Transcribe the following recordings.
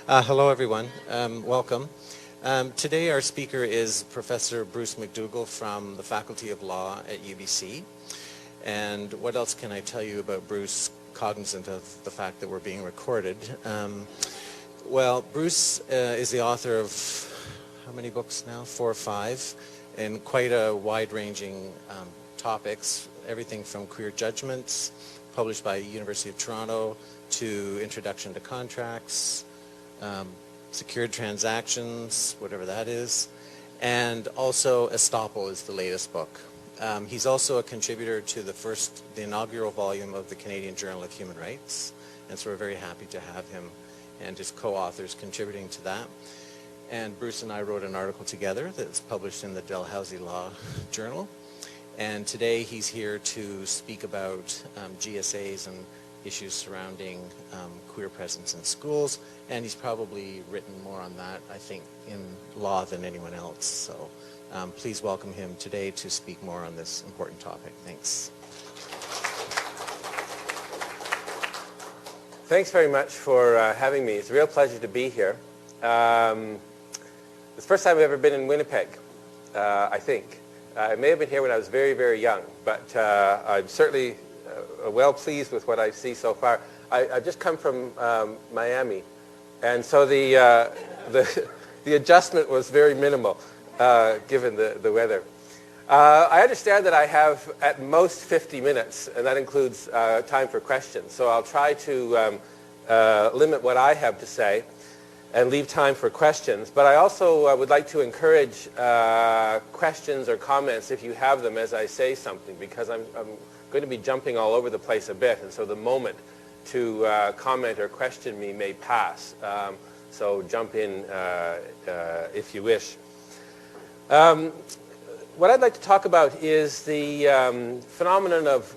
Hello, everyone. Welcome. Today our speaker is Professor Bruce MacDougall from the Faculty of Law at UBC. And what else can I tell you about Bruce, cognizant of the fact that we're being recorded? Well, Bruce is the author of how many books now? 4 or 5, and quite a wide-ranging topics, everything from queer judgments, published by University of Toronto, to Introduction to Contracts, secured transactions, whatever that is, and also Estoppel is the latest book. He's also a contributor to the inaugural volume of the Canadian Journal of Human Rights, and so we're very happy to have him and his co-authors contributing to that. And Bruce and I wrote an article together that's published in the Dalhousie Law Journal, and today he's here to speak about GSAs and issues surrounding queer presence in schools, and he's probably written more on that, I think, in law than anyone else. So please welcome him today to speak more on this important topic. Thanks. Thanks very much for having me. It's a real pleasure to be here. It's the first time I've ever been in Winnipeg, I think. I may have been here when I was very, very young, but I'm certainly well pleased with what I see so far. I've just come from Miami, and so the adjustment was very minimal given the weather. I understand that I have at most 50 minutes, and that includes time for questions. So I'll try to limit what I have to say and leave time for questions. But I also would like to encourage questions or comments if you have them as I say something, because I'm going to be jumping all over the place a bit, and so the moment to comment or question me may pass. So jump in if you wish. What I'd like to talk about is the phenomenon of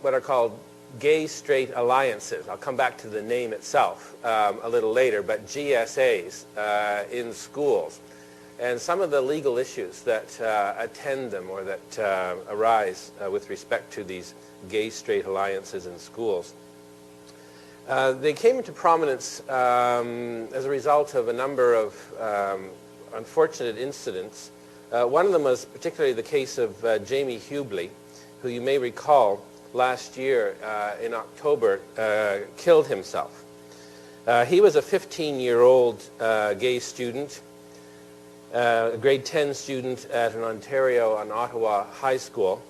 what are called gay-straight alliances. I'll come back to the name itself a little later, but GSAs in schools, and some of the legal issues that attend them or that arise with respect to these gay-straight alliances in schools. They came into prominence as a result of a number of unfortunate incidents. One of them was particularly the case of Jamie Hubley, who you may recall last year in October killed himself. He was a 15-year-old gay student, a grade 10 student at an Ontario and Ottawa high school.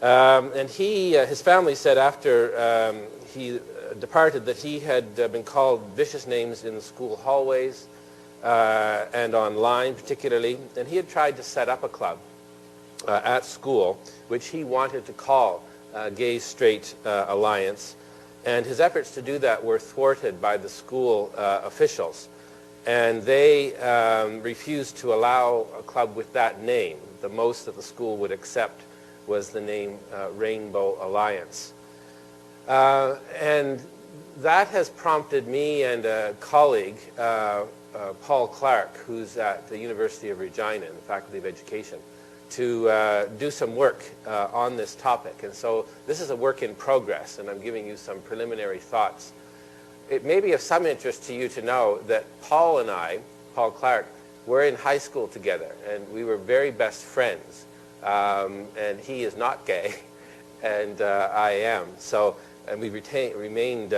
And his family said after he departed that he had been called vicious names in the school hallways and online particularly, and he had tried to set up a club at school which he wanted to call Gay-Straight Alliance, and his efforts to do that were thwarted by the school officials, and they refused to allow a club with that name. The most that the school would accept was the name Rainbow Alliance. And that has prompted me and a colleague, Paul Clark, who's at the University of Regina in the Faculty of Education, to do some work on this topic. And so this is a work in progress, and I'm giving you some preliminary thoughts. It may be of some interest to you to know that Paul and I, Paul Clark, were in high school together, and we were very best friends. And he is not gay, and I am. So, and we remained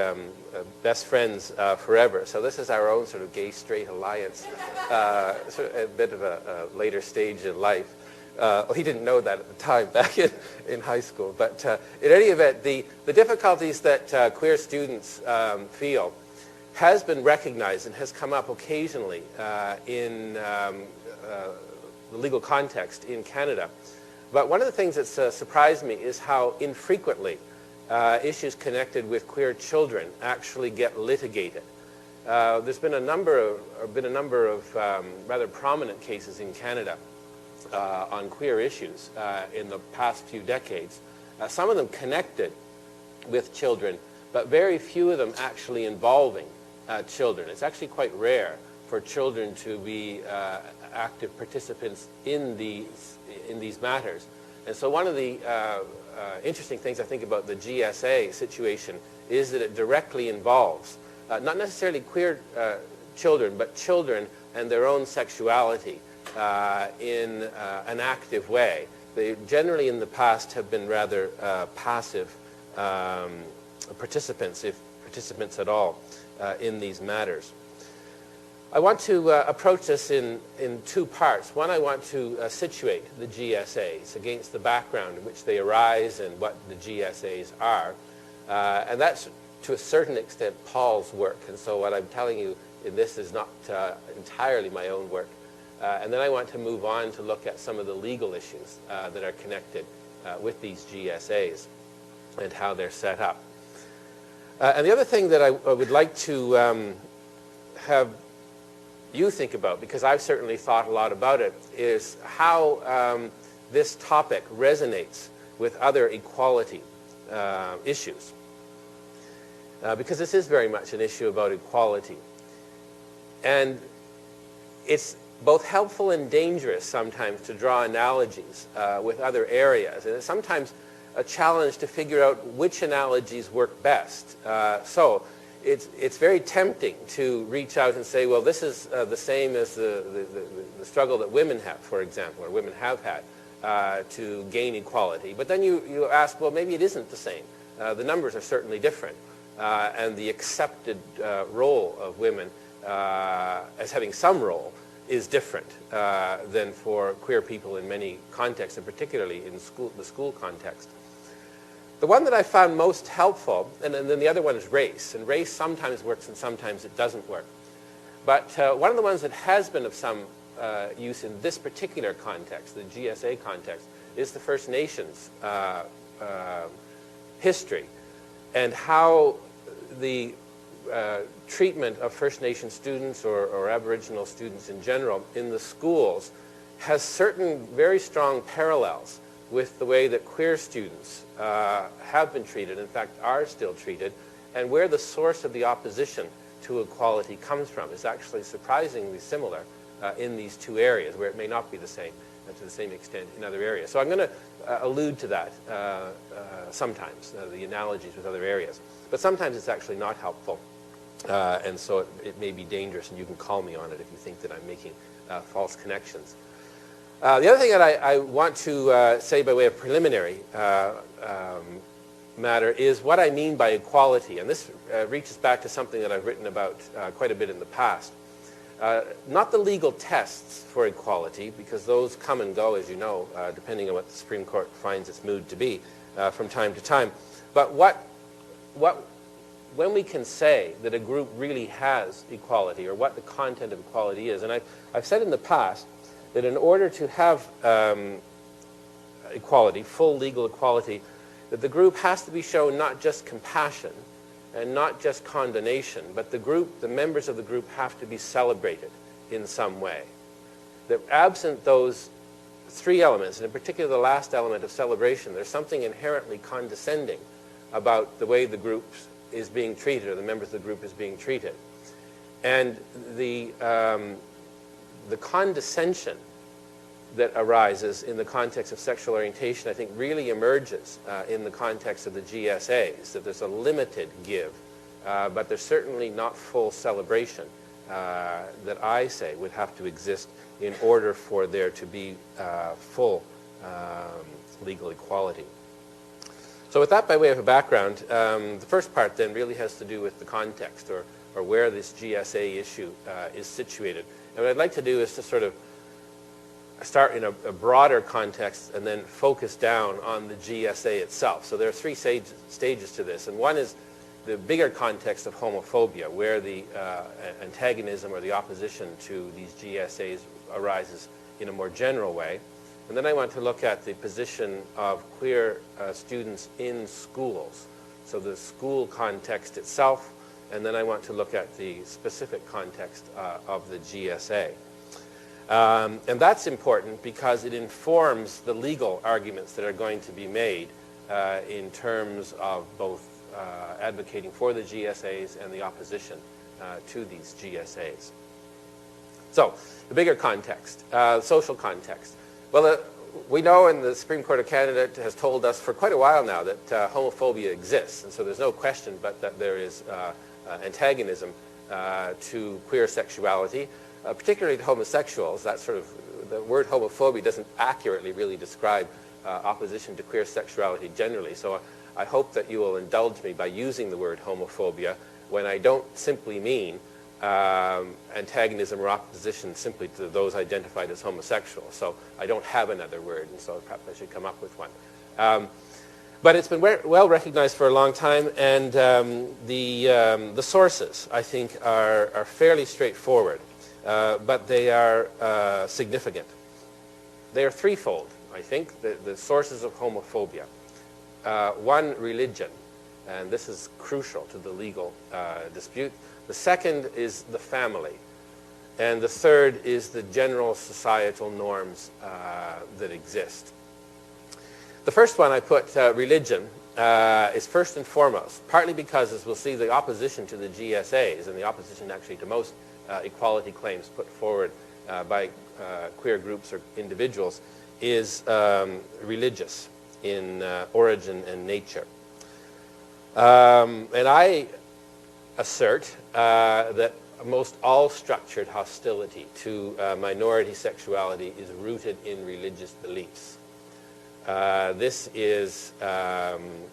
best friends forever. So this is our own sort of gay-straight alliance, sort of a bit of a later stage in life. He didn't know that at the time back in high school. But in any event, the difficulties that queer students feel has been recognized and has come up occasionally in the legal context in Canada. But one of the things that's surprised me is how infrequently issues connected with queer children actually get litigated. There's been a number of rather prominent cases in Canada on queer issues in the past few decades. Some of them connected with children, but very few of them actually involving children. It's actually quite rare for children to be active participants in these matters. And so one of the interesting things I think about the GSA situation is that it directly involves not necessarily queer children, but children and their own sexuality in an active way. They generally in the past have been rather passive participants, if participants at all, in these matters. I want to approach this in two parts. One, I want to situate the GSAs against the background in which they arise and what the GSAs are. And that's, to a certain extent, Paul's work. And so what I'm telling you in this is not entirely my own work. And then I want to move on to look at some of the legal issues that are connected with these GSAs and how they're set up. And the other thing that I would like to have you think about, because I've certainly thought a lot about it, is how this topic resonates with other equality issues. Because this is very much an issue about equality. And it's both helpful and dangerous sometimes to draw analogies with other areas. And it's sometimes a challenge to figure out which analogies work best. So it's very tempting to reach out and say, well, this is the same as the struggle that women have, for example, or women have had to gain equality. But then you ask, well, maybe it isn't the same. The numbers are certainly different. And the accepted role of women as having some role is different than for queer people in many contexts, and particularly in the school context. The one that I found most helpful, and then the other one is race. And race sometimes works and sometimes it doesn't work. But one of the ones that has been of some use in this particular context, the GSA context, is the First Nations history and how the treatment of First Nation students or Aboriginal students in general in the schools has certain very strong parallels with the way that queer students have been treated, in fact are still treated, and where the source of the opposition to equality comes from is actually surprisingly similar in these two areas, where it may not be the same to the same extent in other areas. So I'm going to allude to that sometimes, the analogies with other areas. But sometimes it's actually not helpful, and so it may be dangerous, and you can call me on it if you think that I'm making false connections. The other thing that I want to say by way of preliminary matter is what I mean by equality. And this reaches back to something that I've written about quite a bit in the past. Not the legal tests for equality, because those come and go, as you know, depending on what the Supreme Court finds its mood to be from time to time. But when we can say that a group really has equality, or what the content of equality is. And I've said in the past that in order to have equality, full legal equality, that the group has to be shown not just compassion and not just condemnation, but the members of the group have to be celebrated in some way. That absent those three elements, and in particular the last element of celebration, there's something inherently condescending about the way the group is being treated, or the members of the group is being treated. And the condescension that arises in the context of sexual orientation, I think, really emerges in the context of the GSAs, that there's a limited give, but there's certainly not full celebration that I say would have to exist in order for there to be full legal equality. So with that by way of a background, the first part then really has to do with the context, or where this GSA issue is situated. And what I'd like to do is to sort of start in a broader context and then focus down on the GSA itself. So there are three stages to this. And one is the bigger context of homophobia, where the antagonism or the opposition to these GSAs arises in a more general way. And then I want to look at the position of queer students in schools, so the school context itself. And then I want to look at the specific context of the GSA. And that's important because it informs the legal arguments that are going to be made in terms of both advocating for the GSAs and the opposition to these GSAs. So, the bigger context, social context. Well, we know, and the Supreme Court of Canada has told us for quite a while now, that homophobia exists, and so there's no question but that there is antagonism to queer sexuality, particularly to homosexuals. That sort of, the word homophobia doesn't accurately really describe opposition to queer sexuality generally. So I hope that you will indulge me by using the word homophobia when I don't simply mean antagonism or opposition simply to those identified as homosexual. So I don't have another word, and so perhaps I should come up with one. But it's been well recognized for a long time, and the sources, I think, are fairly straightforward, but they are significant. They are threefold, I think, the sources of homophobia. One, religion, and this is crucial to the legal dispute. The second is the family, and the third is the general societal norms that exist. The first one I put, religion, is first and foremost, partly because, as we'll see, the opposition to the GSAs and the opposition actually to most equality claims put forward by queer groups or individuals is religious in origin and nature. And I assert that most all structured hostility to minority sexuality is rooted in religious beliefs. This is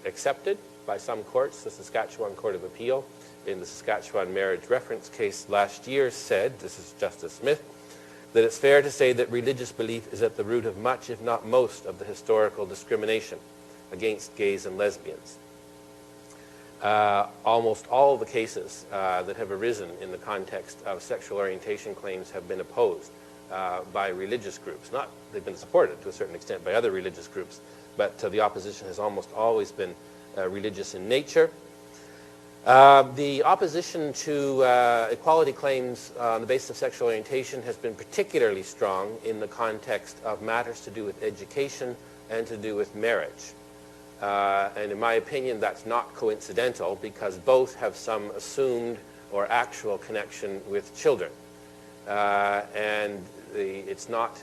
accepted by some courts. The Saskatchewan Court of Appeal in the Saskatchewan marriage reference case last year said, this is Justice Smith, that it's fair to say that religious belief is at the root of much, if not most, of the historical discrimination against gays and lesbians. Almost all of the cases that have arisen in the context of sexual orientation claims have been opposed by religious groups. They've been supported to a certain extent by other religious groups, but the opposition has almost always been religious in nature. The opposition to equality claims on the basis of sexual orientation has been particularly strong in the context of matters to do with education and to do with marriage. And in my opinion, that's not coincidental, because both have some assumed or actual connection with children. And it's not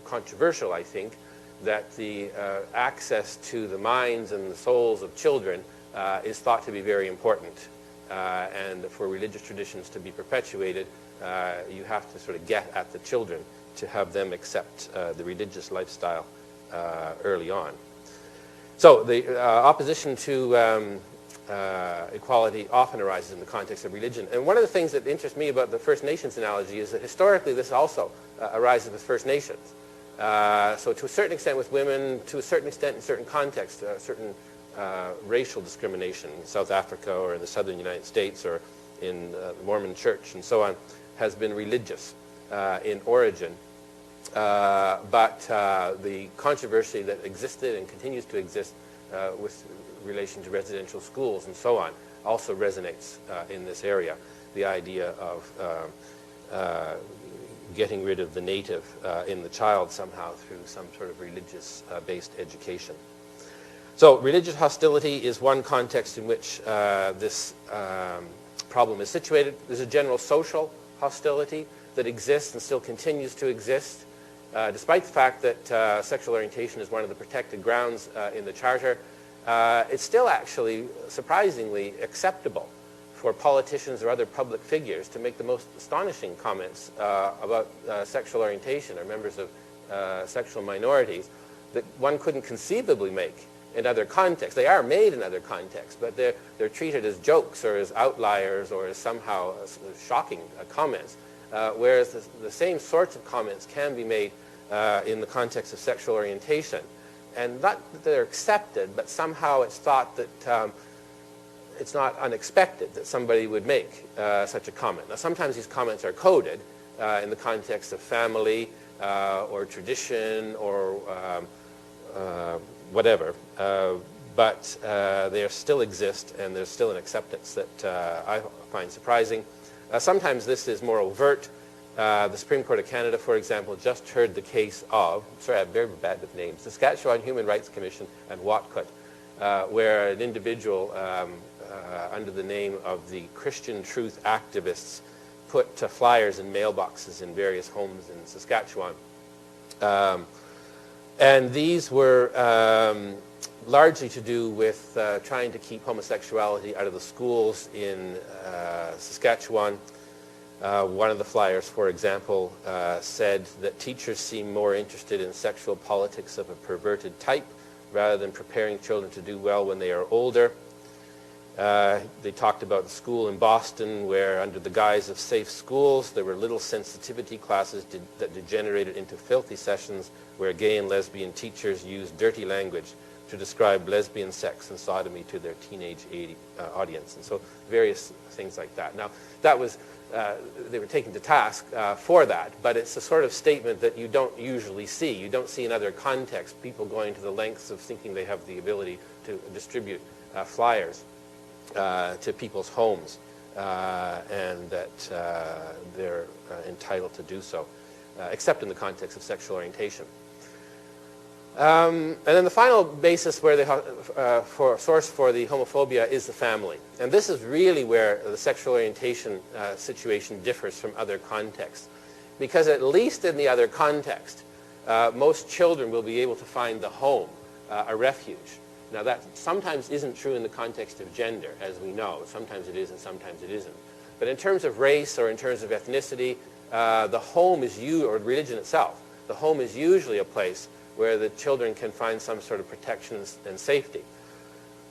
controversial, I think, that the access to the minds and the souls of children is thought to be very important. And for religious traditions to be perpetuated, you have to sort of get at the children to have them accept the religious lifestyle early on. So the opposition to equality often arises in the context of religion. And one of the things that interests me about the First Nations analogy is that historically this also arises with First Nations. So to a certain extent with women, to a certain extent in certain contexts, certain racial discrimination in South Africa or in the southern United States or in the Mormon Church and so on has been religious in origin. But the controversy that existed and continues to exist with relation to residential schools and so on also resonates in this area. The idea of getting rid of the native in the child somehow through some sort of religious-based education. So religious hostility is one context in which this problem is situated. There's a general social hostility that exists and still continues to exist. Despite the fact that sexual orientation is one of the protected grounds in the Charter, it's still actually surprisingly acceptable for politicians or other public figures to make the most astonishing comments about sexual orientation or members of sexual minorities that one couldn't conceivably make in other contexts. They are made in other contexts, but they're treated as jokes or as outliers or as somehow shocking comments, whereas the same sorts of comments can be made in the context of sexual orientation. And not that they're accepted, but somehow it's thought that it's not unexpected that somebody would make such a comment. Now, sometimes these comments are coded in the context of family or tradition or whatever, but they still exist, and there's still an acceptance that I find surprising. Sometimes this is more overt. The Supreme Court of Canada, for example, just heard the case of, sorry, I'm very bad with names, the Saskatchewan Human Rights Commission and Watcott, where an individual under the name of the Christian Truth Activists put flyers in mailboxes in various homes in Saskatchewan. And these were largely to do with trying to keep homosexuality out of the schools in Saskatchewan. One of the flyers, for example, said that teachers seem more interested in sexual politics of a perverted type rather than preparing children to do well when they are older. They talked about the school in Boston where, under the guise of safe schools, there were little sensitivity classes that degenerated into filthy sessions where gay and lesbian teachers used dirty language to describe lesbian sex and sodomy to their teenage audience. And so various things like that. Now, that was, they were taken to task for that, but it's a sort of statement that you don't usually see. You don't see in other contexts people going to the lengths of thinking they have the ability to distribute flyers to people's homes, and that they're entitled to do so, except in the context of sexual orientation. And then the final basis where source for the homophobia is the family. And this is really where the sexual orientation situation differs from other contexts. Because at least in the other context, most children will be able to find the home a refuge. Now that sometimes isn't true in the context of gender, as we know. Sometimes it is and sometimes it isn't. But in terms of race or in terms of ethnicity, the home is or religion itself, the home is usually a place where the children can find some sort of protection and safety.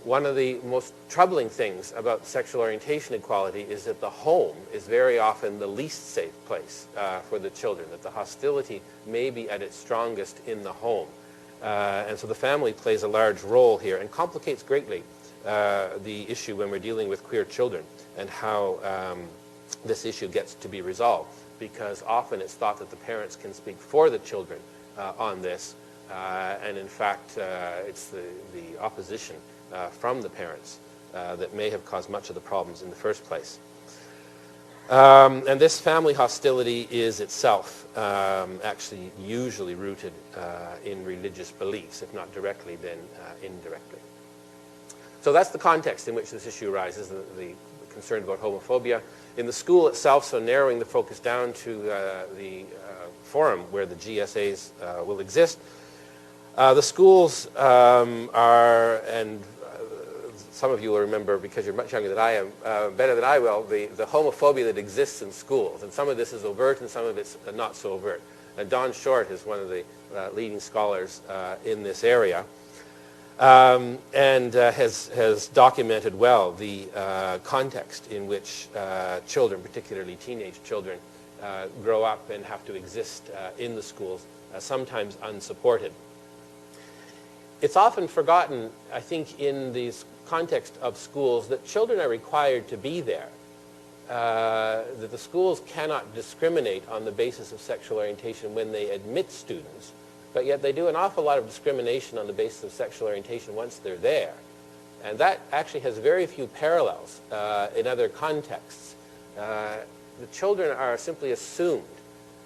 One of the most troubling things about sexual orientation equality is that the home is very often the least safe place for the children, that the hostility may be at its strongest in the home. And so the family plays a large role here and complicates greatly the issue when we're dealing with queer children and how this issue gets to be resolved, because often it's thought that the parents can speak for the children on this, and in fact it's the opposition from the parents that may have caused much of the problems in the first place. And this family hostility is itself actually usually rooted in religious beliefs, if not directly, then indirectly. So that's the context in which this issue arises, the concern about homophobia. In the school itself, so narrowing the focus down to the forum where the GSAs will exist, the schools are, and some of you will remember, because you're much younger than I am, better than I will, the homophobia that exists in schools. And some of this is overt and some of it's not so overt. And Don Short is one of the leading scholars in this area, and has documented well the context in which children, particularly teenage children, grow up and have to exist in the schools, sometimes unsupported. It's often forgotten, I think, in these context of schools that children are required to be there, that the schools cannot discriminate on the basis of sexual orientation when they admit students, but yet they do an awful lot of discrimination on the basis of sexual orientation once they're there. And that actually has very few parallels in other contexts. The children are simply assumed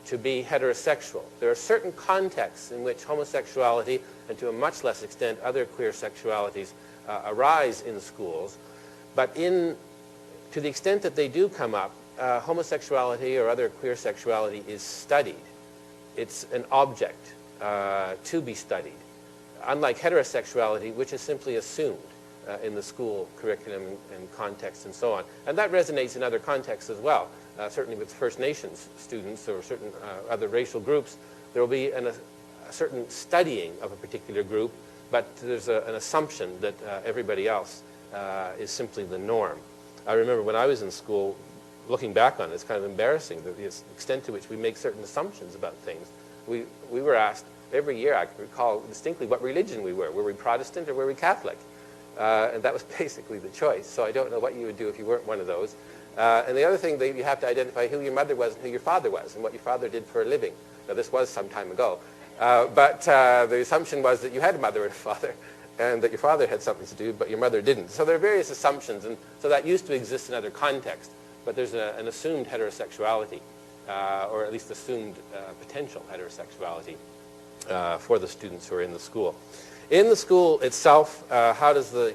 to be heterosexual. There are certain contexts in which homosexuality, and to a much less extent other queer sexualities, arise in schools, but to the extent that they do come up, homosexuality or other queer sexuality is studied. It's an object to be studied, unlike heterosexuality, which is simply assumed in the school curriculum and context and so on. And that resonates in other contexts as well. Certainly with First Nations students or certain other racial groups, there will be a certain studying of a particular group, but there's an assumption that everybody else is simply the norm. I remember when I was in school, looking back on it, it's kind of embarrassing, the extent to which we make certain assumptions about things. We were asked every year, I can recall distinctly, what religion we were. Were we Protestant or were we Catholic? And that was basically the choice. So I don't know what you would do if you weren't one of those. And the other thing, that you have to identify who your mother was and who your father was and what your father did for a living. Now, this was some time ago. But the assumption was that you had a mother and a father, and that your father had something to do, but your mother didn't. So there are various assumptions, and so that used to exist in other contexts. But there's an assumed heterosexuality, or at least assumed potential heterosexuality for the students who are in the school. In the school itself, how does the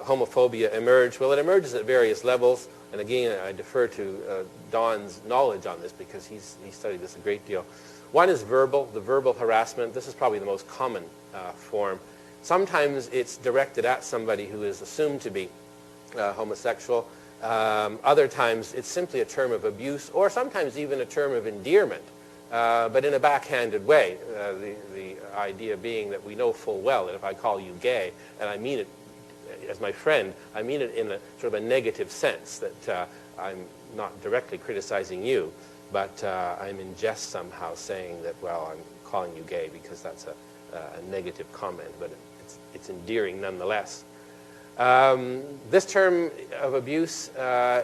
homophobia emerge? Well, it emerges at various levels. And again, I defer to Don's knowledge on this because he studied this a great deal. One is verbal, the verbal harassment. This is probably the most common form. Sometimes it's directed at somebody who is assumed to be homosexual. Other times it's simply a term of abuse, or sometimes even a term of endearment, but in a backhanded way. The idea being that we know full well that if I call you gay, and I mean it as my friend, I mean it in a sort of a negative sense, that I'm not directly criticizing you, but I'm in jest somehow saying that, well, I'm calling you gay because that's a negative comment, but it's endearing nonetheless. This term of abuse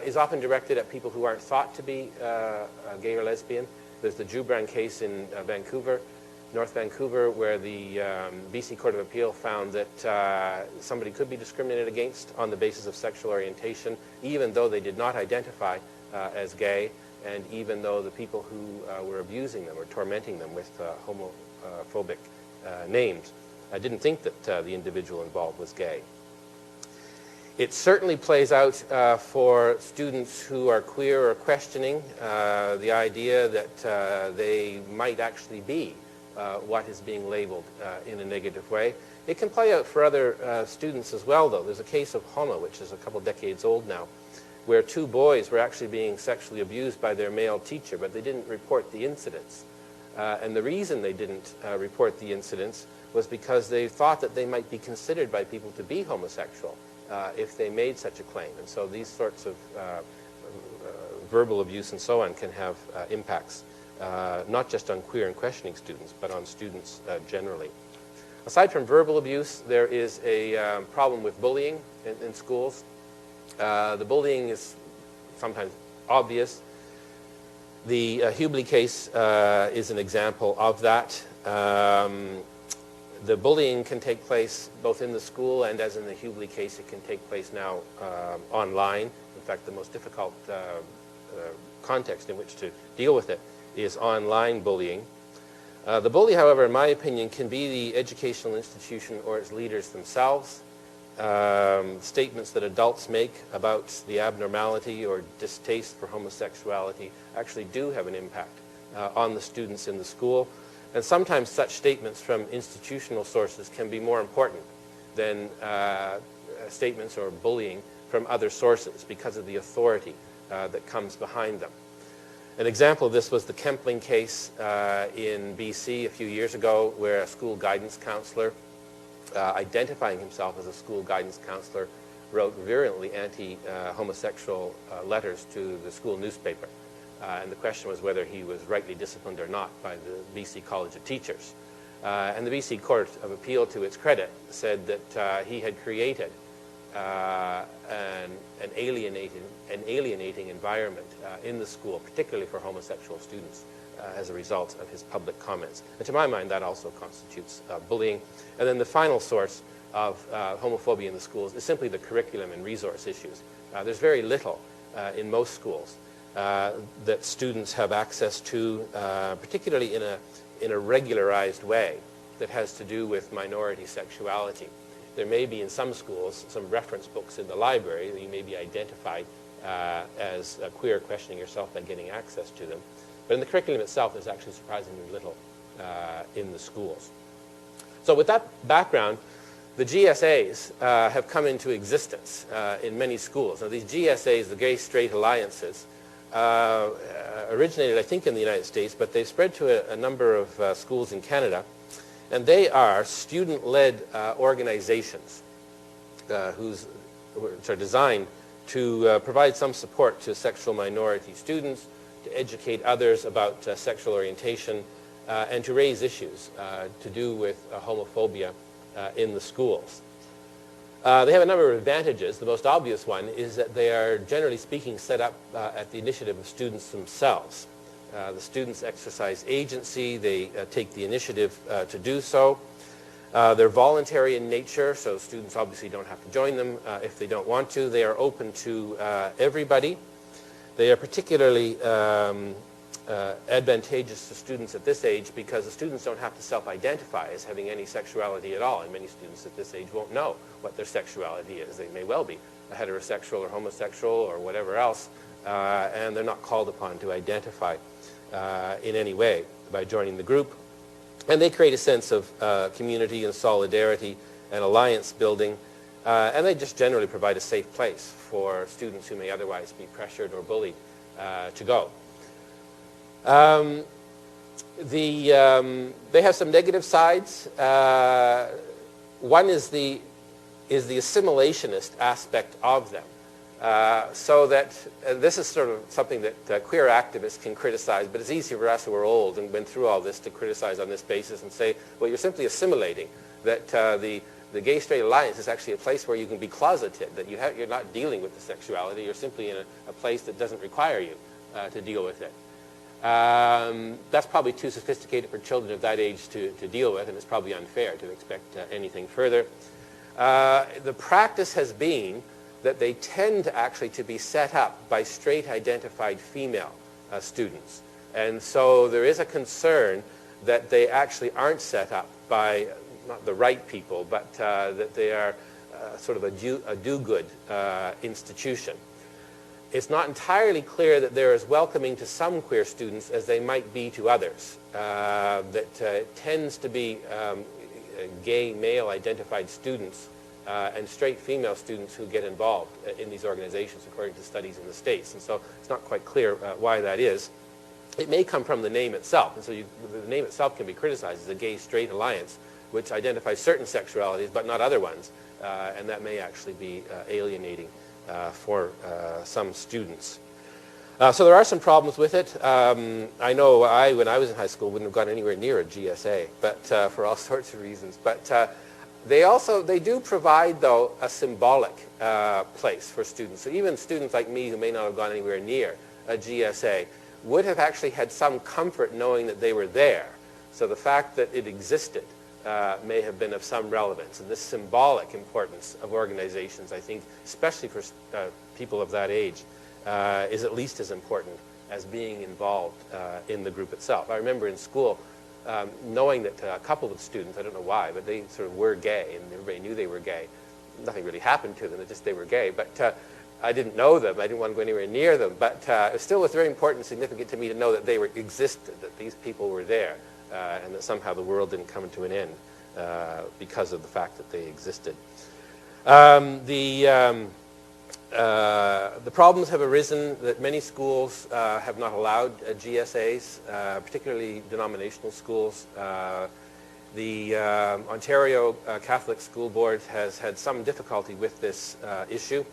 is often directed at people who aren't thought to be gay or lesbian. There's the Jubran case in Vancouver, North Vancouver, where the BC Court of Appeal found that somebody could be discriminated against on the basis of sexual orientation, even though they did not identify as gay, and even though the people who were abusing them or tormenting them with homophobic names didn't think that the individual involved was gay. It certainly plays out for students who are queer or questioning the idea that they might actually be what is being labeled in a negative way. It can play out for other students as well, though. There's a case of Homo, which is a couple decades old now, where two boys were actually being sexually abused by their male teacher, but they didn't report the incidents. And the reason they didn't report the incidents was because they thought that they might be considered by people to be homosexual if they made such a claim. And so these sorts of verbal abuse and so on can have impacts, not just on queer and questioning students, but on students generally. Aside from verbal abuse, there is a problem with bullying in schools. The bullying is sometimes obvious. The Hubley case is an example of that. The bullying can take place both in the school and, as in the Hubley case, it can take place now online. In fact, the most difficult context in which to deal with it is online bullying. The bully, however, in my opinion, can be the educational institution or its leaders themselves. Statements that adults make about the abnormality or distaste for homosexuality actually do have an impact on the students in the school. And sometimes such statements from institutional sources can be more important than statements or bullying from other sources because of the authority that comes behind them. An example of this was the Kempling case in BC a few years ago, where a school guidance counselor, identifying himself as a school guidance counselor, wrote virulently anti-homosexual letters to the school newspaper. And the question was whether he was rightly disciplined or not by the BC College of Teachers. And the BC Court of Appeal, to its credit, said that he had created an alienating environment in the school, particularly for homosexual students, as a result of his public comments. And to my mind, that also constitutes bullying. And then the final source of homophobia in the schools is simply the curriculum and resource issues. There's very little in most schools that students have access to, particularly in a regularized way, that has to do with minority sexuality. There may be in some schools some reference books in the library that you may be identified as queer, questioning yourself by getting access to them. But in the curriculum itself, there's actually surprisingly little in the schools. So with that background, the GSAs have come into existence in many schools. Now these GSAs, the Gay Straight Alliances, originated, I think, in the United States, but they've spread to a number of schools in Canada. And they are student-led organizations which are designed to provide some support to sexual minority students, to educate others about sexual orientation, and to raise issues to do with homophobia in the schools. They have a number of advantages. The most obvious one is that they are, generally speaking, set up at the initiative of students themselves. The students exercise agency. They take the initiative to do so. They're voluntary in nature, so students obviously don't have to join them if they don't want to. They are open to everybody. They are particularly advantageous to students at this age because the students don't have to self-identify as having any sexuality at all, and many students at this age won't know what their sexuality is. They may well be a heterosexual or homosexual or whatever else, and they're not called upon to identify in any way. by joining the group. And they create a sense of community and solidarity and alliance building. And they just generally provide a safe place for students who may otherwise be pressured or bullied to go. They have some negative sides. One is the assimilationist aspect of them. So that this is sort of something that queer activists can criticize, but it's easy for us who are old and went through all this to criticize on this basis and say, well, you're simply assimilating, that the gay-straight alliance is actually a place where you can be closeted, that you're not dealing with the sexuality, you're simply in a place that doesn't require you to deal with it. That's probably too sophisticated for children of that age to deal with, and it's probably unfair to expect anything further. The practice has been that they tend to be set up by straight identified female students. And so there is a concern that they actually aren't set up by not the right people, but that they are sort of a do-good institution. It's not entirely clear that they're as welcoming to some queer students as they might be to others. That tends to be gay male identified students and straight female students who get involved in these organizations, according to studies in the States. And so it's not quite clear why that is. It may come from the name itself. And so the name itself can be criticized as a gay-straight alliance, which identifies certain sexualities but not other ones. And that may actually be alienating for some students. So there are some problems with it. I know when I was in high school, wouldn't have gone anywhere near a GSA, but for all sorts of reasons. But they do provide, though, a symbolic place for students. So even students like me who may not have gone anywhere near a GSA would have actually had some comfort knowing that they were there. So the fact that it existed may have been of some relevance. And this symbolic importance of organizations, I think, especially for people of that age, is at least as important as being involved in the group itself. I remember in school knowing that a couple of students, I don't know why, but they sort of were gay, and everybody knew they were gay. Nothing really happened to them, just they were gay. But I didn't know them. I didn't want to go anywhere near them. But it still was very important and significant to me to know that they existed, that these people were there, and that somehow the world didn't come to an end because of the fact that they existed. The problems have arisen that many schools have not allowed GSAs, particularly denominational schools. The Ontario Catholic School Board has had some difficulty with this issue.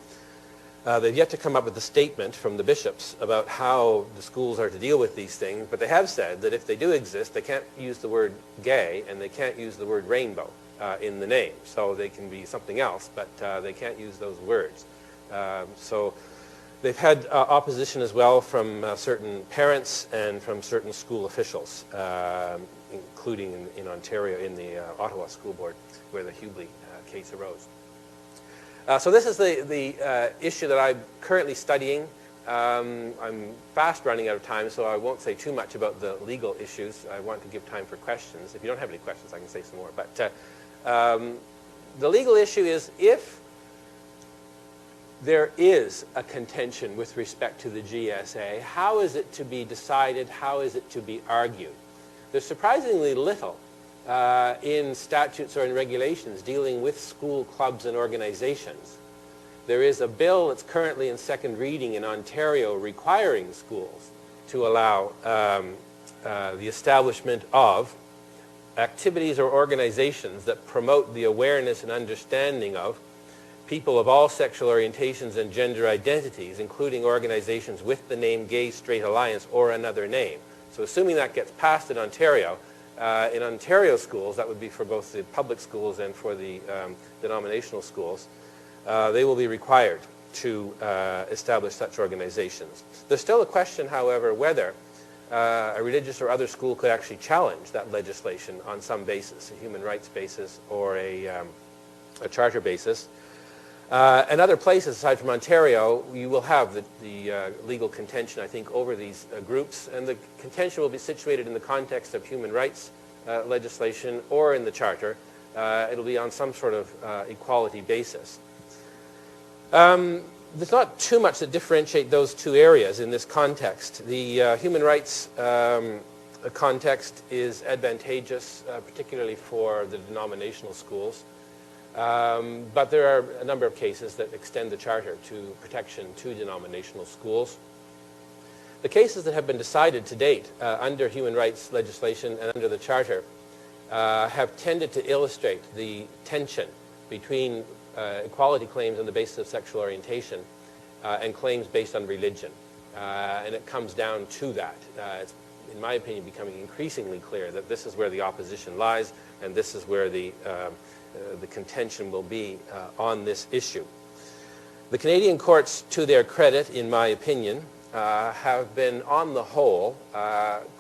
They've yet to come up with a statement from the bishops about how the schools are to deal with these things, but they have said that if they do exist, they can't use the word gay and they can't use the word rainbow in the name. So they can be something else, but they can't use those words. So they've had opposition as well from certain parents and from certain school officials, including in Ontario, in the Ottawa School Board, where the Hubley case arose. So this is the issue that I'm currently studying. I'm fast running out of time, so I won't say too much about the legal issues. I want to give time for questions. If you don't have any questions, I can say some more. But the legal issue is, if there is a contention with respect to the GSA, how is it to be decided? How is it to be argued? There's surprisingly little in statutes or in regulations dealing with school clubs and organizations. There is a bill that's currently in second reading in Ontario requiring schools to allow the establishment of activities or organizations that promote the awareness and understanding of people of all sexual orientations and gender identities, including organizations with the name Gay Straight Alliance or another name. So assuming that gets passed in Ontario schools, that would be for both the public schools and for the denominational schools, they will be required to establish such organizations. There's still a question, however, whether a religious or other school could actually challenge that legislation on some basis, a human rights basis or a charter basis. And other places aside from Ontario, you will have the legal contention, I think, over these groups, and the contention will be situated in the context of human rights legislation or in the charter. It'll be on some sort of equality basis. There's not too much that differentiate those two areas in this context. The human rights context is advantageous, particularly for the denominational schools. But there are a number of cases that extend the Charter to protection to denominational schools. The cases that have been decided to date under human rights legislation and under the Charter have tended to illustrate the tension between equality claims on the basis of sexual orientation and claims based on religion. And it comes down to that. It's, in my opinion, becoming increasingly clear that this is where the opposition lies and this is where the contention will be on this issue. The Canadian courts, to their credit, in my opinion, have been, on the whole,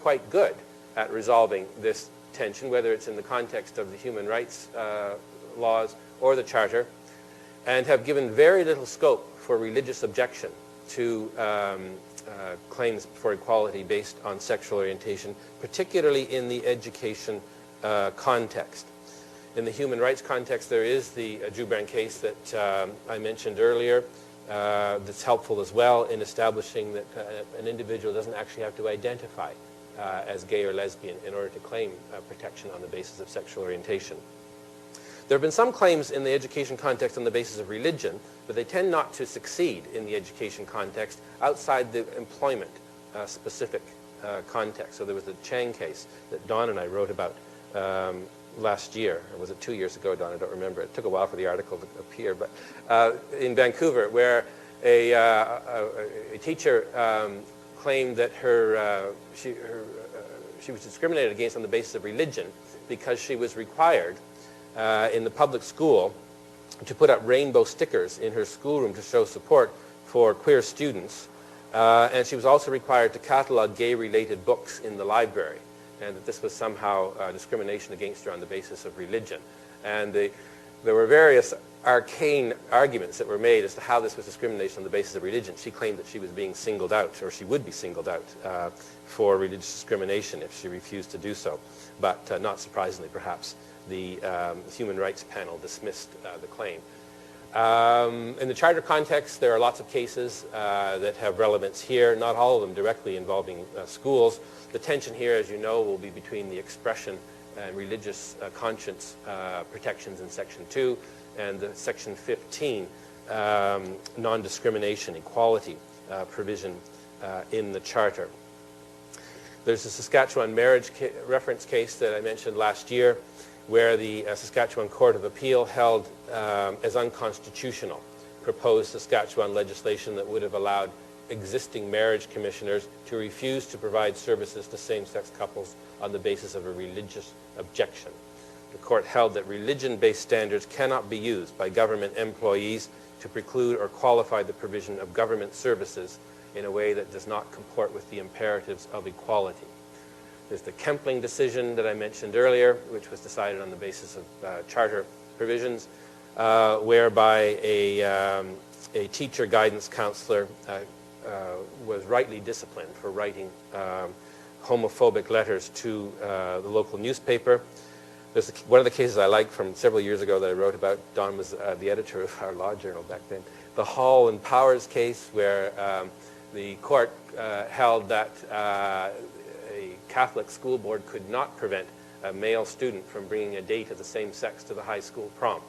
quite good at resolving this tension, whether it's in the context of the human rights laws or the Charter, and have given very little scope for religious objection to claims for equality based on sexual orientation, particularly in the education context. In the human rights context, there is the Joubran case that I mentioned earlier that's helpful as well in establishing that an individual doesn't actually have to identify as gay or lesbian in order to claim protection on the basis of sexual orientation. There have been some claims in the education context on the basis of religion, but they tend not to succeed in the education context outside the employment specific context. So there was the Chang case that Don and I wrote about last year, or was it 2 years ago, Don? I don't remember. It took a while for the article to appear, but in Vancouver, where a teacher claimed that she was discriminated against on the basis of religion because she was required in the public school to put up rainbow stickers in her schoolroom to show support for queer students, and she was also required to catalog gay-related books in the library, and that this was somehow discrimination against her on the basis of religion. And there were various arcane arguments that were made as to how this was discrimination on the basis of religion. She claimed that she was being singled out, or she would be singled out for religious discrimination if she refused to do so. But not surprisingly, perhaps, the Human Rights Panel dismissed the claim. In the Charter context, there are lots of cases that have relevance here, not all of them directly involving schools. The tension here, as you know, will be between the expression and religious conscience protections in Section 2 and the Section 15 non-discrimination, equality provision in the Charter. There's a Saskatchewan marriage reference case that I mentioned last year, where the Saskatchewan Court of Appeal held as unconstitutional proposed Saskatchewan legislation that would have allowed existing marriage commissioners to refuse to provide services to same-sex couples on the basis of a religious objection. The court held that religion-based standards cannot be used by government employees to preclude or qualify the provision of government services in a way that does not comport with the imperatives of equality. There's the Kempling decision that I mentioned earlier, which was decided on the basis of Charter provisions, whereby a teacher guidance counselor was rightly disciplined for writing homophobic letters to the local newspaper. There's one of the cases I like from several years ago that I wrote about. Don was the editor of our law journal back then. The Hall and Powers case, where the court held that a Catholic school board could not prevent a male student from bringing a date of the same sex to the high school prom.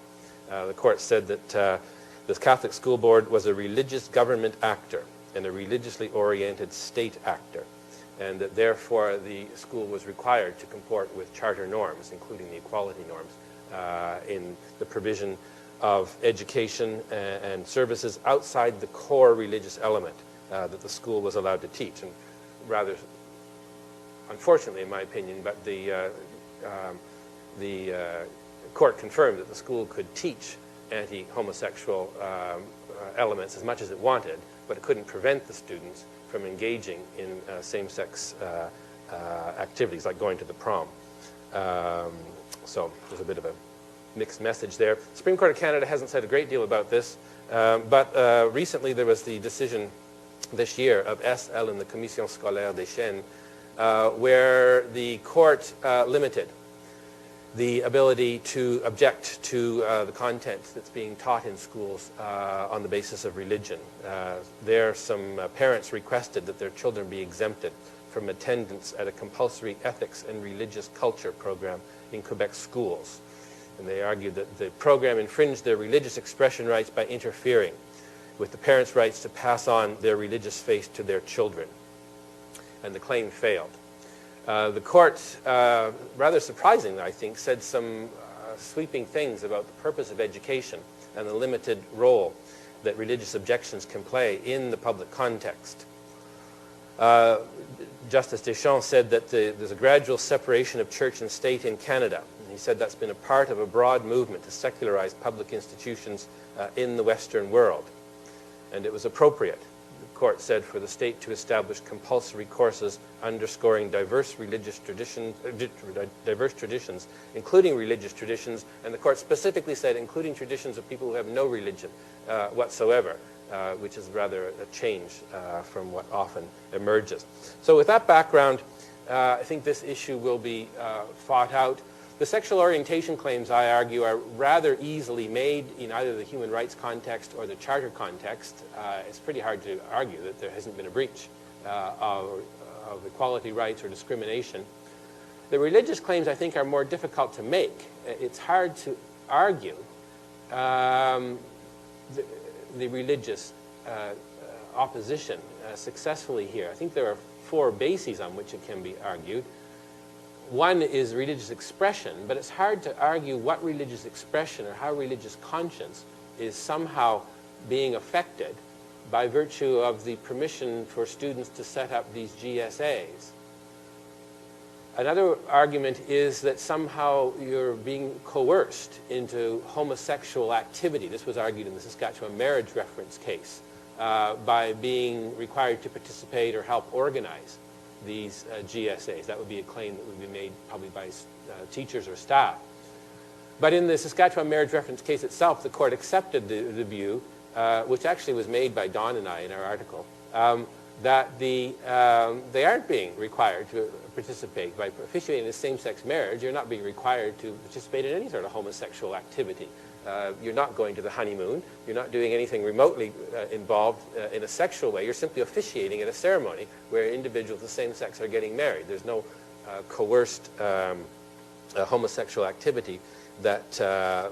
The court said that this Catholic school board was a religious government actor and a religiously oriented state actor, and that therefore the school was required to comport with Charter norms, including the equality norms, in the provision of education and services outside the core religious element that the school was allowed to teach. And rather, unfortunately, in my opinion, but the court confirmed that the school could teach anti-homosexual elements as much as it wanted, but it couldn't prevent the students from engaging in same-sex activities like going to the prom. So there's a bit of a mixed message there. The Supreme Court of Canada hasn't said a great deal about this, but recently there was the decision this year of SL in the Commission Scolaire des Chaînes, where the court limited the ability to object to the content that's being taught in schools on the basis of religion. There, some parents requested that their children be exempted from attendance at a compulsory ethics and religious culture program in Quebec schools. And they argued that the program infringed their religious expression rights by interfering with the parents' rights to pass on their religious faith to their children. And the claim failed. The court, rather surprisingly, I think, said some sweeping things about the purpose of education and the limited role that religious objections can play in the public context. Justice Deschamps said that there's a gradual separation of church and state in Canada. And he said that's been a part of a broad movement to secularize public institutions in the Western world. And it was appropriate, the court said, for the state to establish compulsory courses underscoring diverse traditions, including religious traditions, and the court specifically said including traditions of people who have no religion whatsoever, which is rather a change from what often emerges. So with that background, I think this issue will be fought out. The sexual orientation claims, I argue, are rather easily made in either the human rights context or the charter context. It's pretty hard to argue that there hasn't been a breach of equality rights or discrimination. The religious claims, I think, are more difficult to make. It's hard to argue the religious opposition successfully here. I think there are 4 bases on which it can be argued. One is religious expression, but it's hard to argue what religious expression or how religious conscience is somehow being affected by virtue of the permission for students to set up these GSAs. Another argument is that somehow you're being coerced into homosexual activity. This was argued in the Saskatchewan marriage reference case by being required to participate or help organize these GSAs. That would be a claim that would be made probably by teachers or staff. But in the Saskatchewan marriage reference case itself, the court accepted the view, which actually was made by Don and I in our article, that they aren't being required to participate. By officiating a same-sex marriage, you're not being required to participate in any sort of homosexual activity. You're not going to the honeymoon. You're not doing anything remotely involved in a sexual way. You're simply officiating at a ceremony where individuals of the same sex are getting married. There's no coerced homosexual activity that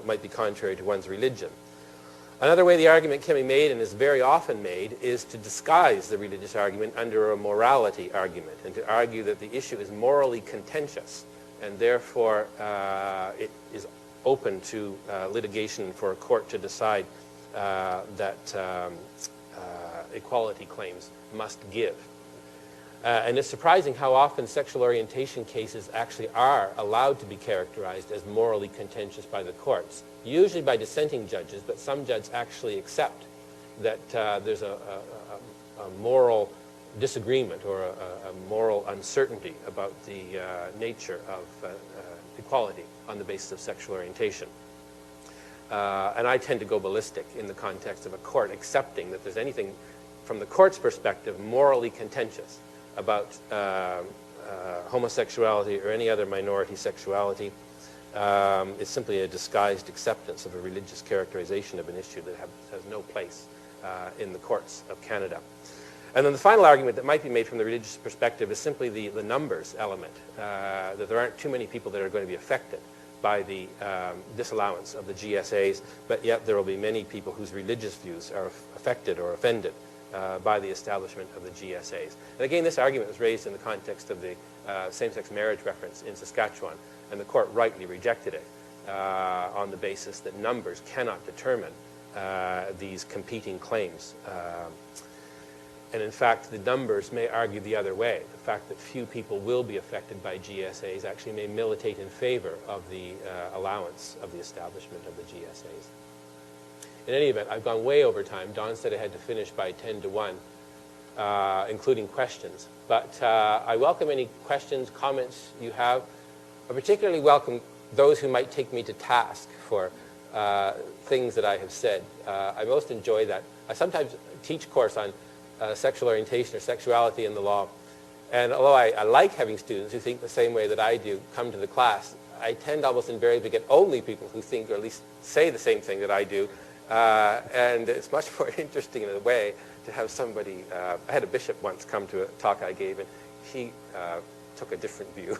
might be contrary to one's religion. Another way the argument can be made, and is very often made, is to disguise the religious argument under a morality argument, and to argue that the issue is morally contentious, and therefore it is open to litigation for a court to decide that equality claims must give. And it's surprising how often sexual orientation cases actually are allowed to be characterized as morally contentious by the courts, usually by dissenting judges, but some judges actually accept that there's a moral disagreement or a moral uncertainty about the nature of equality on the basis of sexual orientation. And I tend to go ballistic in the context of a court accepting that there's anything from the court's perspective morally contentious about homosexuality or any other minority sexuality. It's simply a disguised acceptance of a religious characterization of an issue that has no place in the courts of Canada. And then the final argument that might be made from the religious perspective is simply the numbers element, that there aren't too many people that are going to be affected by the disallowance of the GSAs, but yet there will be many people whose religious views are affected or offended by the establishment of the GSAs. And again, this argument was raised in the context of the same-sex marriage reference in Saskatchewan, and the court rightly rejected it on the basis that numbers cannot determine these competing claims. And in fact, the numbers may argue the other way. The fact that few people will be affected by GSAs actually may militate in favor of the allowance of the establishment of the GSAs. In any event, I've gone way over time. Don said I had to finish by 10 to 1, including questions. But I welcome any questions, comments you have. I particularly welcome those who might take me to task for things that I have said. I most enjoy that. I sometimes teach a course on sexual orientation or sexuality in the law. And although I like having students who think the same way that I do come to the class, I tend almost invariably to get only people who think, or at least say the same thing that I do. And it's much more interesting in a way to have somebody, I had a bishop once come to a talk I gave, and he took a different view.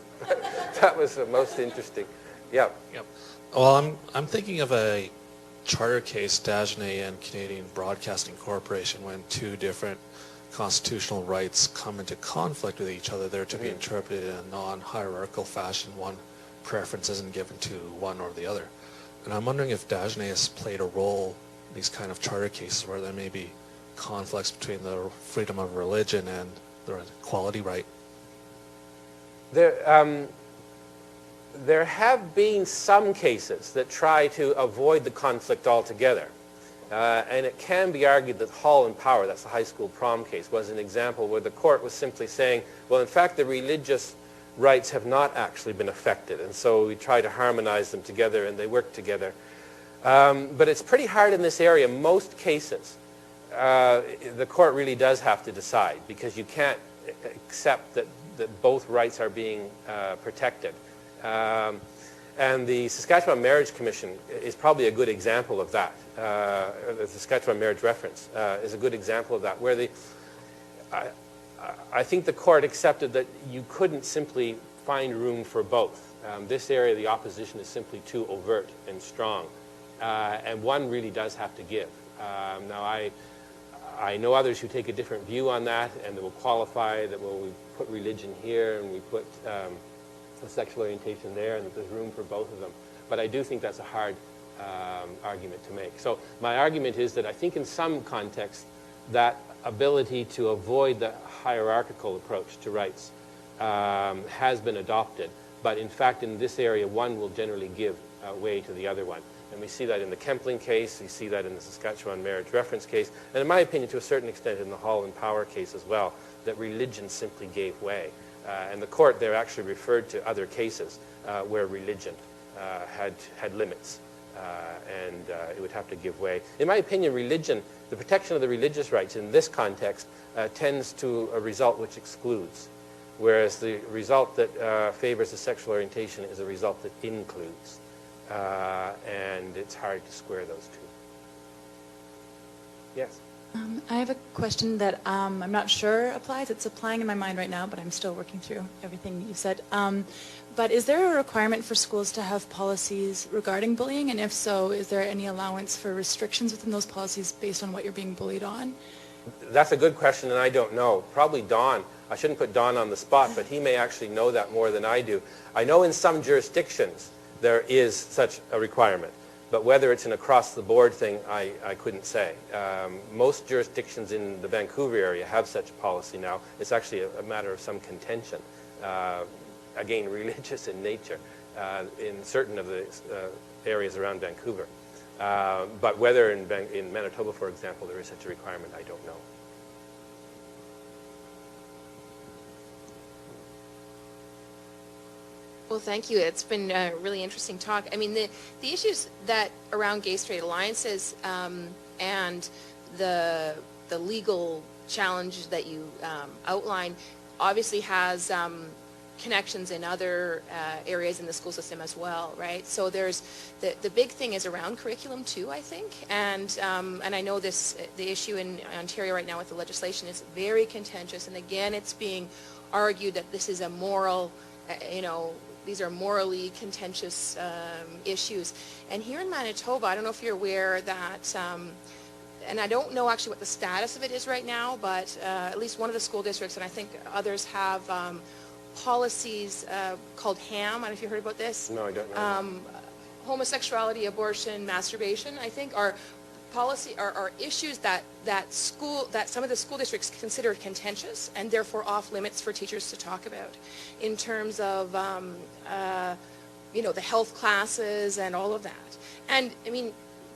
That was the most interesting. Yeah. Yep. Well, I'm thinking of a charter case, Dagenet and Canadian Broadcasting Corporation, when two different constitutional rights come into conflict with each other. They're to be interpreted in a non-hierarchical fashion. One preference isn't given to one or the other. And I'm wondering if Dagenet has played a role in these kind of charter cases where there may be conflicts between the freedom of religion and the equality right. There have been some cases that try to avoid the conflict altogether. And it can be argued that Hall and Power, that's the high school prom case, was an example where the court was simply saying, well, in fact, the religious rights have not actually been affected. And so we try to harmonize them together and they work together. But it's pretty hard in this area. Most cases, the court really does have to decide because you can't accept that both rights are being protected. And the Saskatchewan Marriage Commission is probably a good example of that. The Saskatchewan Marriage Reference is a good example of that, where I think the court accepted that you couldn't simply find room for both. This area, the opposition is simply too overt and strong, and one really does have to give. Now, I know others who take a different view on that, and that will qualify that, well, we put religion here and we put sexual orientation there, and that there's room for both of them. But I do think that's a hard argument to make. So my argument is that I think in some contexts that ability to avoid the hierarchical approach to rights has been adopted. But in fact, in this area, one will generally give way to the other one. And we see that in the Kempling case, we see that in the Saskatchewan Marriage Reference case, and in my opinion, to a certain extent, in the Hall and Power case as well, that religion simply gave way. And the court there actually referred to other cases where religion had limits, and it would have to give way. In my opinion, religion, the protection of the religious rights in this context tends to a result which excludes, whereas the result that favors the sexual orientation is a result that includes. And it's hard to square those two. Yes? I have a question that I'm not sure applies. It's applying in my mind right now, but I'm still working through everything you said. But is there a requirement for schools to have policies regarding bullying? And if so, is there any allowance for restrictions within those policies based on what you're being bullied on? That's a good question, and I don't know. Probably Don. I shouldn't put Don on the spot, but he may actually know that more than I do. I know in some jurisdictions there is such a requirement. But whether it's an across-the-board thing, I couldn't say. Most jurisdictions in the Vancouver area have such a policy now. It's actually a matter of some contention, again, religious in nature, in certain of the areas around Vancouver. But whether in Manitoba, for example, there is such a requirement, I don't know. Well, thank you. It's been a really interesting talk. I mean, the issues that around gay-straight alliances and the legal challenge that you outline obviously has connections in other areas in the school system as well, right? So there's the big thing is around curriculum too, I think, and I know the issue in Ontario right now with the legislation is very contentious, and again, it's being argued that this is a moral, these are morally contentious issues. And here in Manitoba, I don't know if you're aware that, and I don't know actually what the status of it is right now, but at least one of the school districts, and I think others have policies called HAM. I don't know if you heard about this. No, I don't know. Homosexuality, abortion, masturbation, I think, are issues that some of the school districts consider contentious and therefore off limits for teachers to talk about in terms of the health classes and all of that. And I mean,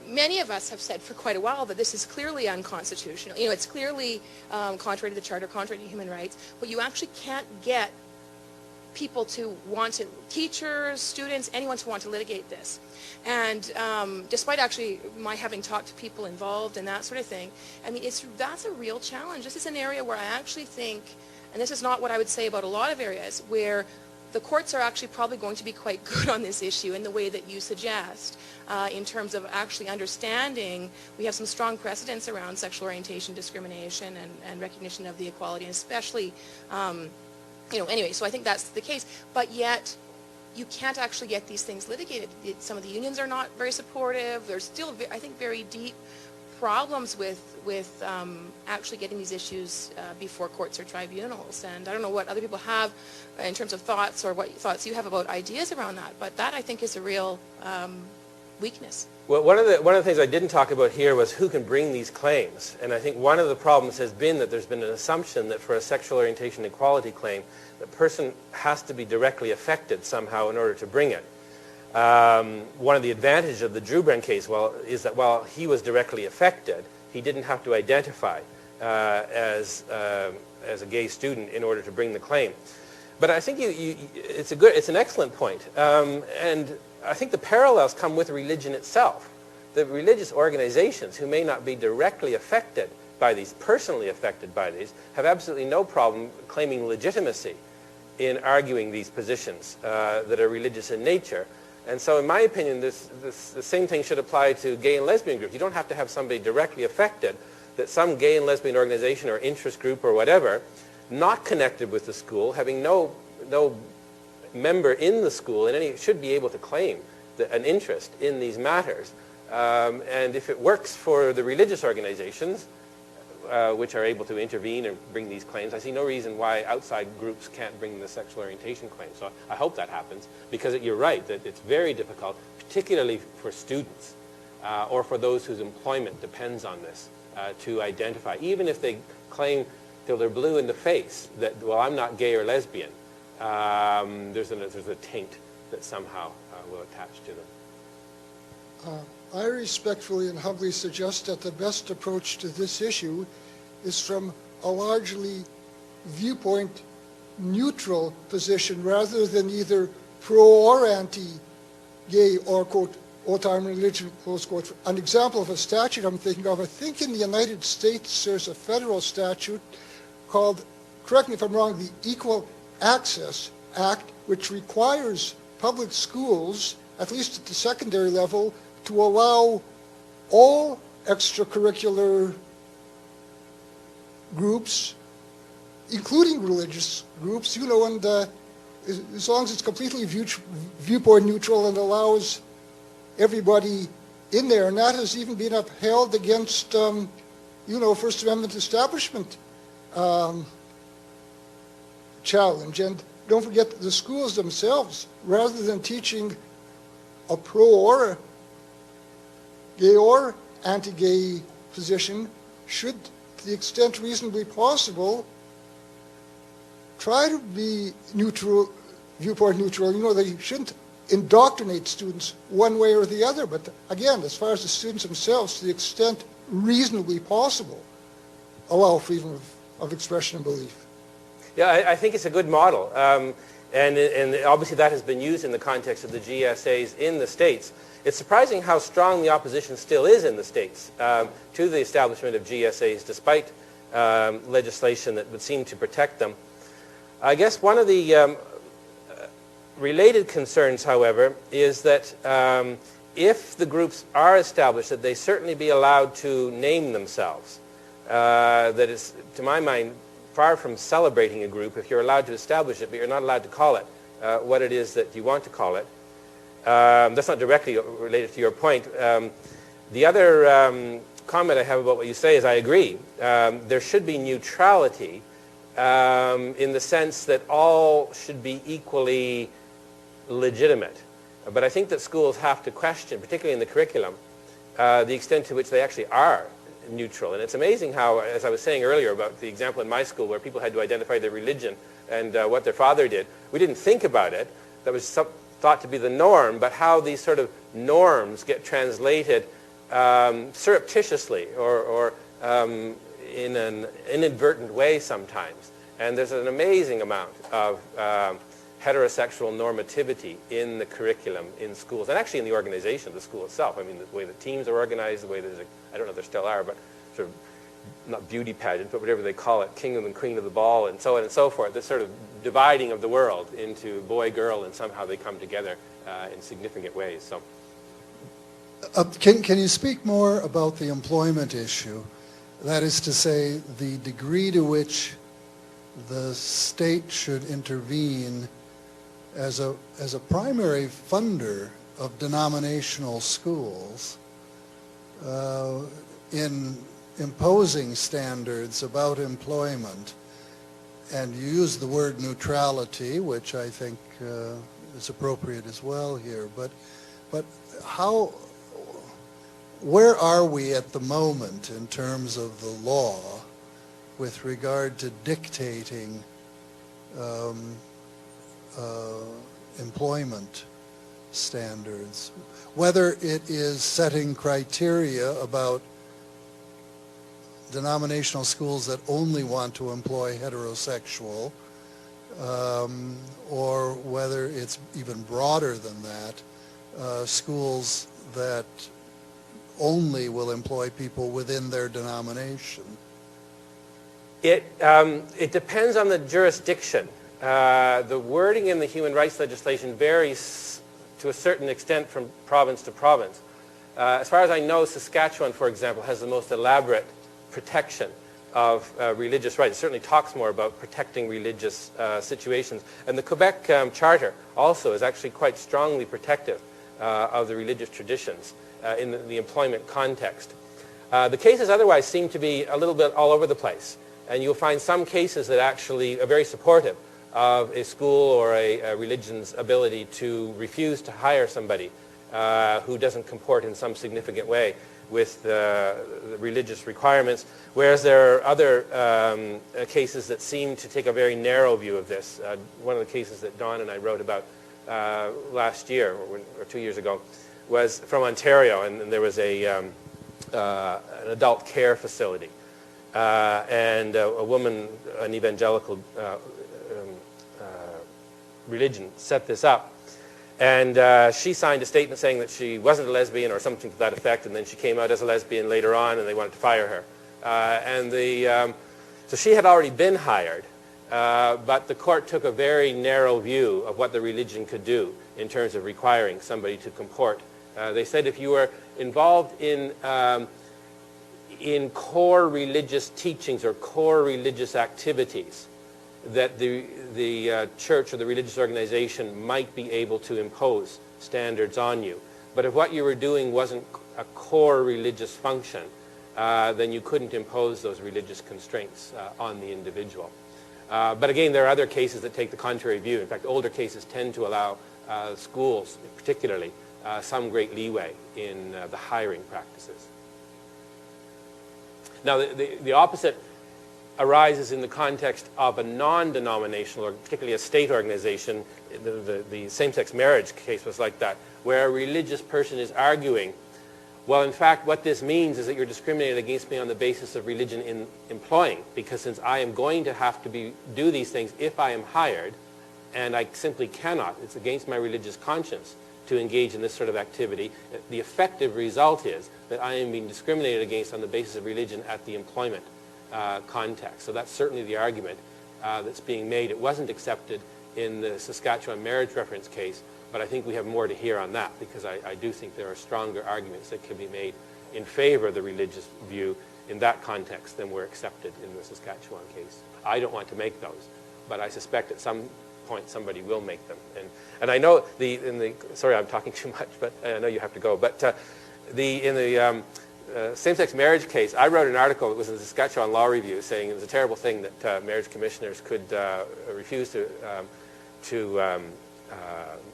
many of us have said for quite a while that this is clearly unconstitutional. It's clearly contrary to the Charter, contrary to human rights, but you actually can't get people to want to, teachers, students, anyone to want to litigate this. And despite actually my having talked to people involved and that sort of thing, I mean, that's a real challenge. This is an area where I actually think, and this is not what I would say about a lot of areas, where the courts are actually probably going to be quite good on this issue in the way that you suggest, in terms of actually understanding. We have some strong precedents around sexual orientation discrimination and recognition of the equality, and especially Anyway, so I think that's the case. But yet, you can't actually get these things litigated. Some of the unions are not very supportive. There's still, I think, very deep problems with actually getting these issues before courts or tribunals. And I don't know what other people have in terms of thoughts, or what thoughts you have about ideas around that. But that, I think, is a real weakness. Well, one of the things I didn't talk about here was who can bring these claims. And I think one of the problems has been that there's been an assumption that for a sexual orientation equality claim, the person has to be directly affected somehow in order to bring it. One of the advantages of the Drubren case is that while he was directly affected, he didn't have to identify as a gay student in order to bring the claim. But I think it's an excellent point. And I think the parallels come with religion itself. The religious organizations who may not be directly affected by these, personally affected by these, have absolutely no problem claiming legitimacy in arguing these positions that are religious in nature. And so in my opinion, the same thing should apply to gay and lesbian groups. You don't have to have somebody directly affected, that some gay and lesbian organization or interest group or whatever, not connected with the school, having no member in the school should be able to claim an interest in these matters. And if it works for the religious organizations, which are able to intervene and bring these claims, I see no reason why outside groups can't bring the sexual orientation claim. So I hope that happens, because you're right, that it's very difficult, particularly for students or for those whose employment depends on this, to identify, even if they claim till they're blue in the face that, well, I'm not gay or lesbian. There's a taint that somehow will attach to them. I respectfully and humbly suggest that the best approach to this issue is from a largely viewpoint neutral position, rather than either pro or anti-gay or, quote, old-time religion, close quote. An example of a statute I'm thinking of, I think in the United States there's a federal statute called, correct me if I'm wrong, the Equal Access Act, which requires public schools, at least at the secondary level, to allow all extracurricular groups, including religious groups, and as long as it's completely viewpoint neutral and allows everybody in there. And that has even been upheld against, First Amendment establishment challenge. And don't forget the schools themselves, rather than teaching a pro or gay or anti-gay position, should, to the extent reasonably possible, try to be neutral, viewpoint neutral. They shouldn't indoctrinate students one way or the other, but again, as far as the students themselves, to the extent reasonably possible, allow freedom of expression and belief. Yeah, I think it's a good model. And obviously that has been used in the context of the GSAs in the States. It's surprising how strong the opposition still is in the States to the establishment of GSAs, despite legislation that would seem to protect them. I guess one of the related concerns, however, is that if the groups are established, that they certainly be allowed to name themselves. That is, to my mind, far from celebrating a group if you're allowed to establish it, but you're not allowed to call it what it is that you want to call it. That's not directly related to your point. The other comment I have about what you say is I agree. There should be neutrality in the sense that all should be equally legitimate. But I think that schools have to question, particularly in the curriculum, the extent to which they actually are neutral. And it's amazing how, as I was saying earlier about the example in my school where people had to identify their religion and what their father did, we didn't think about it. That was thought to be the norm, but how these sort of norms get translated surreptitiously or in an inadvertent way sometimes. And there's an amazing amount of heterosexual normativity in the curriculum in schools, and actually in the organization of the school itself. I mean, the way the teams are organized, the way there's I don't know if there still are, but sort of, not beauty pageant, but whatever they call it, king and queen of the ball, and so on and so forth, this sort of dividing of the world into boy, girl, and somehow they come together in significant ways. So, can you speak more about the employment issue? That is to say, the degree to which the state should intervene as a primary funder of denominational schools in imposing standards about employment. And you use the word neutrality, which I think is appropriate as well here. But where are we at the moment in terms of the law with regard to dictating employment standards? Whether it is setting criteria about denominational schools that only want to employ heterosexual, or whether it's even broader than that, schools that only will employ people within their denomination. It depends on the jurisdiction. The wording in the human rights legislation varies to a certain extent from province to province. As far as I know, Saskatchewan, for example, has the most elaborate protection of religious rights. It certainly talks more about protecting religious situations. And the Quebec Charter also is actually quite strongly protective of the religious traditions in the employment context. The cases otherwise seem to be a little bit all over the place. And you'll find some cases that actually are very supportive of a school or a religion's ability to refuse to hire somebody who doesn't comport in some significant way with the religious requirements, whereas there are other cases that seem to take a very narrow view of this. One of the cases that Don and I wrote about last year, or 2 years ago, was from Ontario, and there was an adult care facility. And a woman, an evangelical religion, set this up. And she signed a statement saying that she wasn't a lesbian or something to that effect, and then she came out as a lesbian later on, and they wanted to fire her. So she had already been hired, but the court took a very narrow view of what the religion could do in terms of requiring somebody to comport. They said if you were involved in core religious teachings or core religious activities, that the church or the religious organization might be able to impose standards on you. But if what you were doing wasn't a core religious function, then you couldn't impose those religious constraints on the individual. But again, there are other cases that take the contrary view. In fact, older cases tend to allow schools, particularly, some great leeway in the hiring practices. Now, the opposite arises in the context of a non-denominational, or particularly a state organization. The same-sex marriage case was like that, where a religious person is arguing, well, in fact, what this means is that you're discriminating against me on the basis of religion in employing, because since I am going to have to do these things if I am hired, and I simply cannot, it's against my religious conscience to engage in this sort of activity, the effective result is that I am being discriminated against on the basis of religion at the employment context. So that's certainly the argument that's being made. It wasn't accepted in the Saskatchewan marriage reference case, but I think we have more to hear on that, because I do think there are stronger arguments that can be made in favor of the religious view in that context than were accepted in the Saskatchewan case. I don't want to make those, but I suspect at some point somebody will make them. And I know sorry, I'm talking too much, but I know you have to go. But in the same-sex marriage case, I wrote an article that was in the Saskatchewan Law Review saying it was a terrible thing that marriage commissioners could refuse to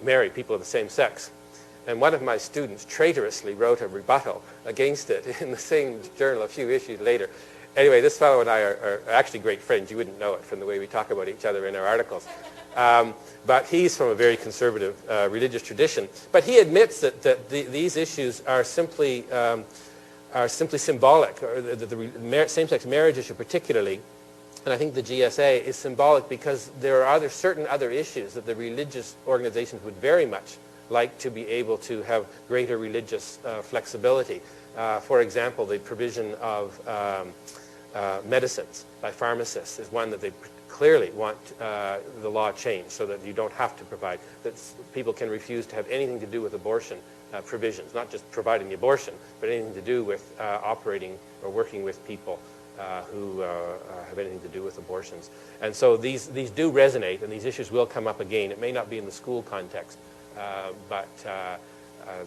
marry people of the same sex. And one of my students traitorously wrote a rebuttal against it in the same journal a few issues later. Anyway, this fellow and I are actually great friends. You wouldn't know it from the way we talk about each other in our articles. But he's from a very conservative religious tradition. But he admits that these issues are simply symbolic. The same-sex marriage issue particularly, and I think the GSA is symbolic because there are certain other issues that the religious organizations would very much like to be able to have greater religious flexibility. For example, the provision of medicines by pharmacists is one that they clearly want the law changed so that you don't have to provide, that people can refuse to have anything to do with abortion provisions, not just providing the abortion, but anything to do with operating or working with people who have anything to do with abortions. And so these do resonate, and these issues will come up again. It may not be in the school context, but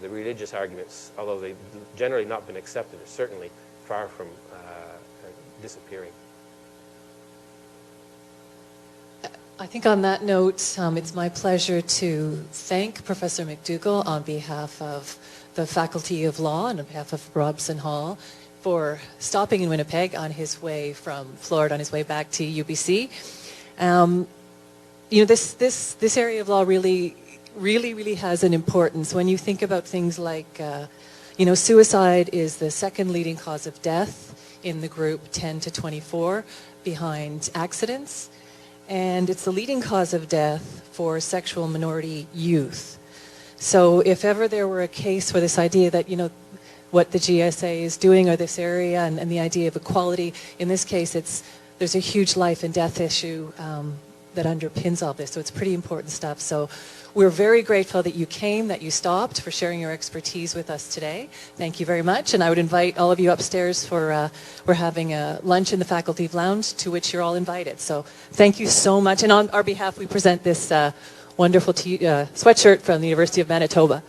the religious arguments, although they've generally not been accepted, are certainly far from disappearing. I think on that note, it's my pleasure to thank Professor MacDougall on behalf of the Faculty of Law and on behalf of Robson Hall for stopping in Winnipeg on his way from Florida, on his way back to UBC. This area of law really has an importance. When you think about things like, suicide is the second leading cause of death in the group 10 to 24 behind accidents. And it's the leading cause of death for sexual minority youth. So if ever there were a case for this idea that, what the GSA is doing or this area and the idea of equality, in this case, there's a huge life and death issue that underpins all this. So it's pretty important stuff. So we're very grateful that you came, that you stopped, for sharing your expertise with us today. Thank you very much. And I would invite all of you upstairs for, we're having a lunch in the Faculty Lounge to which you're all invited. So thank you so much. And on our behalf, we present this wonderful sweatshirt from the University of Manitoba.